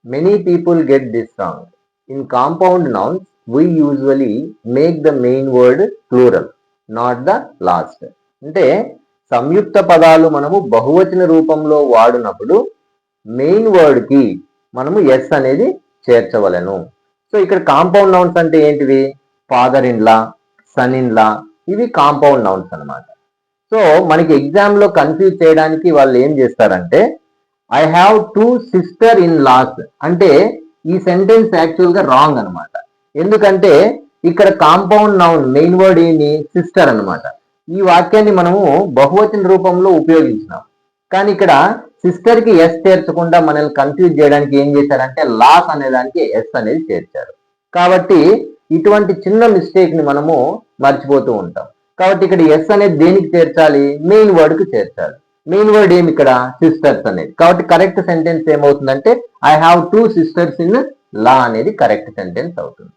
Many people get this wrong. In compound nouns, we usually make the main word plural, not the last. అంటే సంయుక్త పదాలు మనము బహువచన రూపంలో వాడినప్పుడు main word కి మనము ఎస్ అనేది చేర్చవలను. సో ఇక్కడ కాంపౌండ్ నౌన్స్ అంటే ఏంటివి? Father in law, son in law, ఇవి కాంపౌండ్ నౌన్స్ అన్నమాట. సో మనకి ఎగ్జామ్ లో కన్ఫ్యూజ్ చేయడానికి వాళ్ళు ఏం చేస్తారంటే I have 2 sister in laws అంటే ఈ సెంటెన్స్ యాక్చువల్ గా రాంగ్ అనమాట. ఎందుకంటే ఇక్కడ కాంపౌండ్ నౌన్ మెయిన్ వర్డ్ ఏమి? సిస్టర్ అన్నమాట. ఈ వాక్యాన్ని మనము బహువచన రూపంలో ఉపయోగించినాం. కానీ ఇక్కడ సిస్టర్ కి ఎస్ చేర్చకుండా మనల్ని కన్ఫ్యూజ్ చేయడానికి ఏం చేశారంటే లాస్ అనే దానికి ఎస్ అనేది చేర్చారు. కాబట్టి ఇటువంటి చిన్న మిస్టేక్ ని మనము మర్చిపోతూ ఉంటాం. కాబట్టి ఇక్కడ ఎస్ అనేది దేనికి చేర్చాలి? మెయిన్ వర్డ్ కి చేర్చాలి. మెయిన్ వర్డ్ ఏమి ఇక్కడ? సిస్టర్స్ అనేది. కాబట్టి కరెక్ట్ సెంటెన్స్ ఏమవుతుందంటే I have 2 sisters in law అనేది కరెక్ట్ సెంటెన్స్ అవుతుంది.